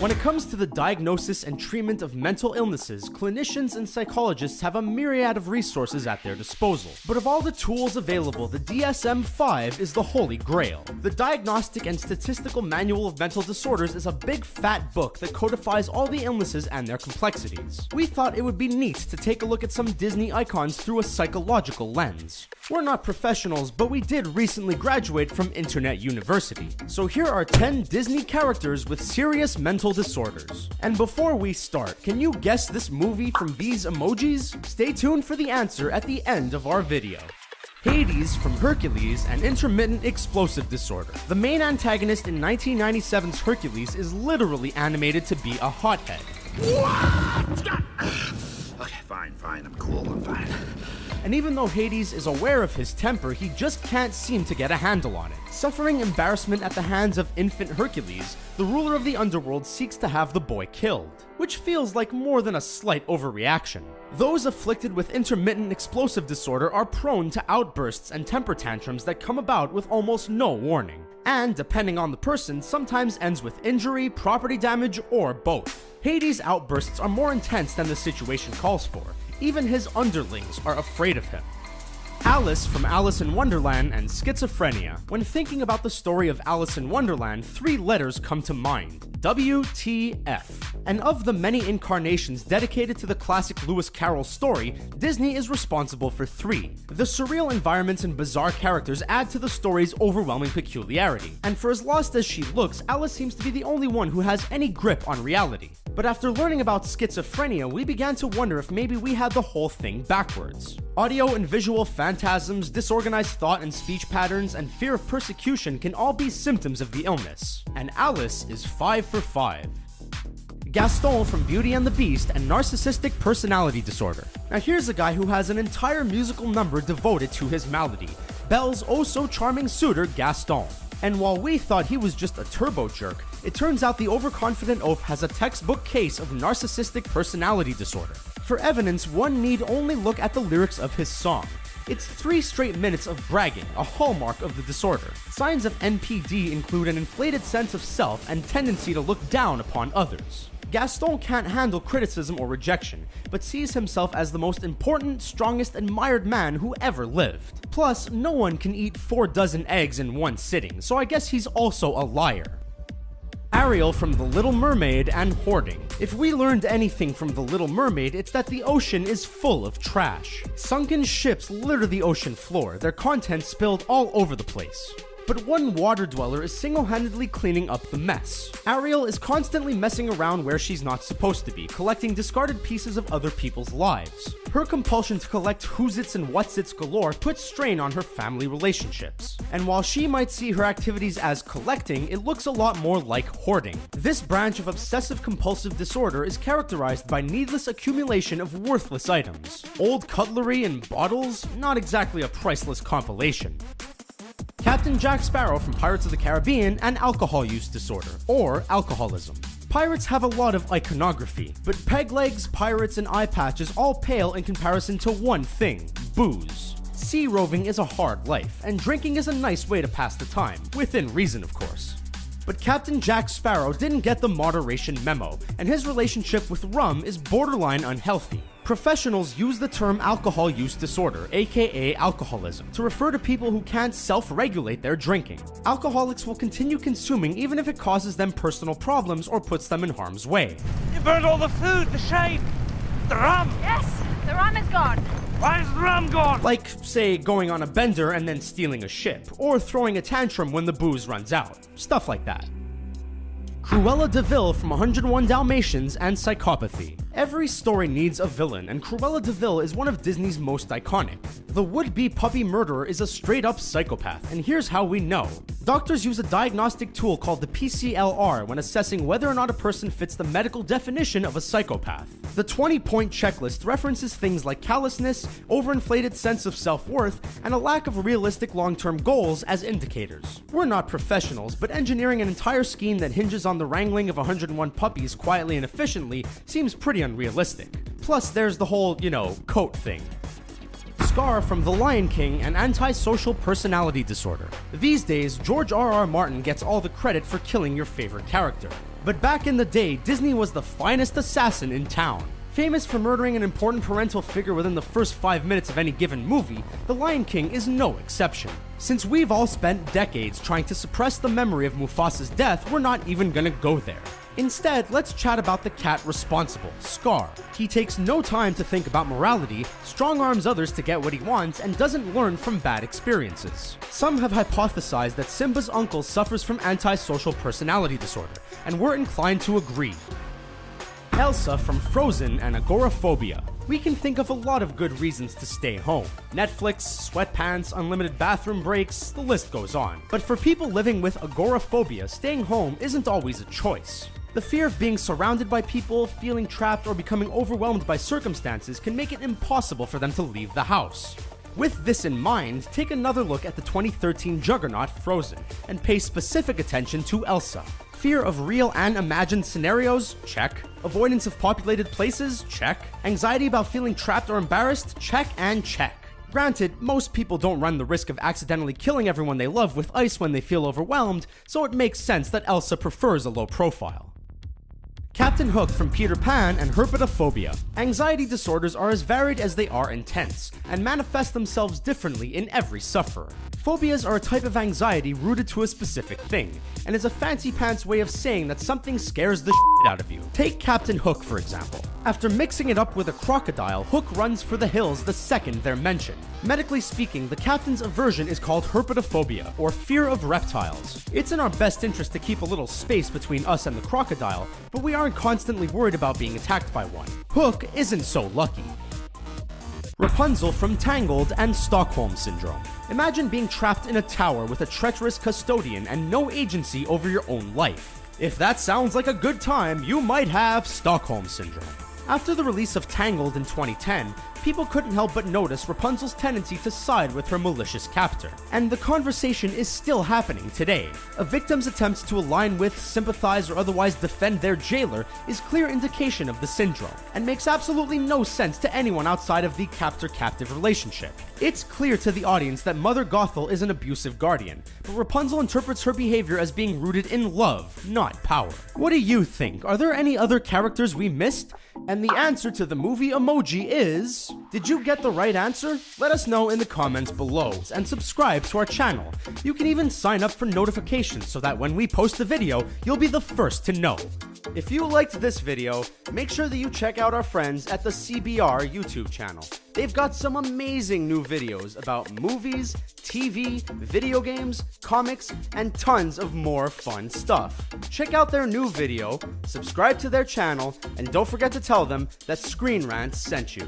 When it comes to the diagnosis and treatment of mental illnesses, clinicians and psychologists have a myriad of resources at their disposal. But of all the tools available, the DSM-5 is the holy grail. The Diagnostic and Statistical Manual of Mental Disorders is a big fat book that codifies all the illnesses and their complexities. We thought it would be neat to take a look at some Disney icons through a psychological lens. We're not professionals, but we did recently graduate from Internet University. So here are 10 Disney characters with serious mental disorders. And before we start, can you guess this movie from these emojis? Stay tuned for the answer at the end of our video. Hades from Hercules and intermittent explosive disorder. The main antagonist in 1997's Hercules is literally animated to be a hothead. What? Okay, fine, I'm cool, I'm fine. And even though Hades is aware of his temper, he just can't seem to get a handle on it. Suffering embarrassment at the hands of infant Hercules, the ruler of the underworld seeks to have the boy killed, which feels like more than a slight overreaction. Those afflicted with intermittent explosive disorder are prone to outbursts and temper tantrums that come about with almost no warning, and depending on the person, sometimes ends with injury, property damage, or both. Hades' outbursts are more intense than the situation calls for. Even his underlings are afraid of him. Alice from Alice in Wonderland and schizophrenia. When thinking about the story of Alice in Wonderland, 3 letters come to mind: WTF. And of the many incarnations dedicated to the classic Lewis Carroll story, Disney is responsible for 3. The surreal environments and bizarre characters add to the story's overwhelming peculiarity, and for as lost as she looks, Alice seems to be the only one who has any grip on reality. But after learning about schizophrenia, we began to wonder if maybe we had the whole thing backwards. Audio and visual phantasms, disorganized thought and speech patterns, and fear of persecution can all be symptoms of the illness. And Alice is 5 for 5. Gaston from Beauty and the Beast and narcissistic personality disorder. Now here's a guy who has an entire musical number devoted to his malady, Belle's oh-so-charming suitor Gaston. And while we thought he was just a turbo jerk, it turns out the overconfident oaf has a textbook case of narcissistic personality disorder. For evidence, one need only look at the lyrics of his song. It's 3 straight minutes of bragging, a hallmark of the disorder. Signs of NPD include an inflated sense of self and tendency to look down upon others. Gaston can't handle criticism or rejection, but sees himself as the most important, strongest, admired man who ever lived. Plus, no one can eat 4 dozen eggs in one sitting, so I guess he's also a liar. Ariel from The Little Mermaid and hoarding. If we learned anything from The Little Mermaid, it's that the ocean is full of trash. Sunken ships litter the ocean floor, their contents spilled all over the place. But one water dweller is single-handedly cleaning up the mess. Ariel is constantly messing around where she's not supposed to be, collecting discarded pieces of other people's lives. Her compulsion to collect who's-its and what's-its galore puts strain on her family relationships. And while she might see her activities as collecting, it looks a lot more like hoarding. This branch of obsessive-compulsive disorder is characterized by needless accumulation of worthless items. Old cutlery and bottles, not exactly a priceless compilation. Captain Jack Sparrow from Pirates of the Caribbean and alcohol use disorder, or alcoholism. Pirates have a lot of iconography, but peg legs, pirates, and eye patches all pale in comparison to one thing: booze. Sea roving is a hard life, and drinking is a nice way to pass the time, within reason of course. But Captain Jack Sparrow didn't get the moderation memo, and his relationship with rum is borderline unhealthy. Professionals use the term alcohol use disorder, aka alcoholism, to refer to people who can't self-regulate their drinking. Alcoholics will continue consuming even if it causes them personal problems or puts them in harm's way. You burned all the food, the shade, the rum! Yes, the rum is gone. Why is the rum gone? Like, say, going on a bender and then stealing a ship, or throwing a tantrum when the booze runs out. Stuff like that. Cruella de Vil from 101 Dalmatians and psychopathy. Every story needs a villain, and Cruella de Vil is one of Disney's most iconic. The would-be puppy murderer is a straight-up psychopath, and here's how we know. Doctors use a diagnostic tool called the PCLR when assessing whether or not a person fits the medical definition of a psychopath. The 20-point checklist references things like callousness, overinflated sense of self-worth, and a lack of realistic long-term goals as indicators. We're not professionals, but engineering an entire scheme that hinges on the wrangling of 101 puppies quietly and efficiently seems pretty unrealistic. Plus, there's the whole, coat thing. Scar from The Lion King and antisocial personality disorder. These days, George R.R. Martin gets all the credit for killing your favorite character. But back in the day, Disney was the finest assassin in town. Famous for murdering an important parental figure within the first 5 minutes of any given movie, The Lion King is no exception. Since we've all spent decades trying to suppress the memory of Mufasa's death, we're not even gonna go there. Instead, let's chat about the cat responsible, Scar. He takes no time to think about morality, strong-arms others to get what he wants, and doesn't learn from bad experiences. Some have hypothesized that Simba's uncle suffers from antisocial personality disorder, and we're inclined to agree. Elsa from Frozen and agoraphobia. We can think of a lot of good reasons to stay home. Netflix, sweatpants, unlimited bathroom breaks, the list goes on. But for people living with agoraphobia, staying home isn't always a choice. The fear of being surrounded by people, feeling trapped, or becoming overwhelmed by circumstances can make it impossible for them to leave the house. With this in mind, take another look at the 2013 juggernaut Frozen, and pay specific attention to Elsa. Fear of real and imagined scenarios? Check. Avoidance of populated places? Check. Anxiety about feeling trapped or embarrassed? Check and check. Granted, most people don't run the risk of accidentally killing everyone they love with ice when they feel overwhelmed, so it makes sense that Elsa prefers a low profile. Captain Hook from Peter Pan and herpetophobia. Anxiety disorders are as varied as they are intense, and manifest themselves differently in every sufferer. Phobias are a type of anxiety rooted to a specific thing, and is a fancy pants way of saying that something scares the shit out of you. Take Captain Hook, for example. After mixing it up with a crocodile, Hook runs for the hills the second they're mentioned. Medically speaking, the captain's aversion is called herpetophobia, or fear of reptiles. It's in our best interest to keep a little space between us and the crocodile, but we aren't constantly worried about being attacked by one. Hook isn't so lucky. Rapunzel from Tangled and Stockholm Syndrome. Imagine being trapped in a tower with a treacherous custodian and no agency over your own life. If that sounds like a good time, you might have Stockholm Syndrome. After the release of Tangled in 2010, people couldn't help but notice Rapunzel's tendency to side with her malicious captor. And the conversation is still happening today. A victim's attempts to align with, sympathize, or otherwise defend their jailer is clear indication of the syndrome, and makes absolutely no sense to anyone outside of the captor-captive relationship. It's clear to the audience that Mother Gothel is an abusive guardian, but Rapunzel interprets her behavior as being rooted in love, not power. What do you think? Are there any other characters we missed? And the answer to the movie emoji is... Did you get the right answer? Let us know in the comments below, and subscribe to our channel. You can even sign up for notifications so that when we post a video, you'll be the first to know. If you liked this video, make sure that you check out our friends at the CBR YouTube channel. They've got some amazing new videos about movies, TV, video games, comics, and tons of more fun stuff. Check out their new video, subscribe to their channel, and don't forget to tell them that Screen Rant sent you.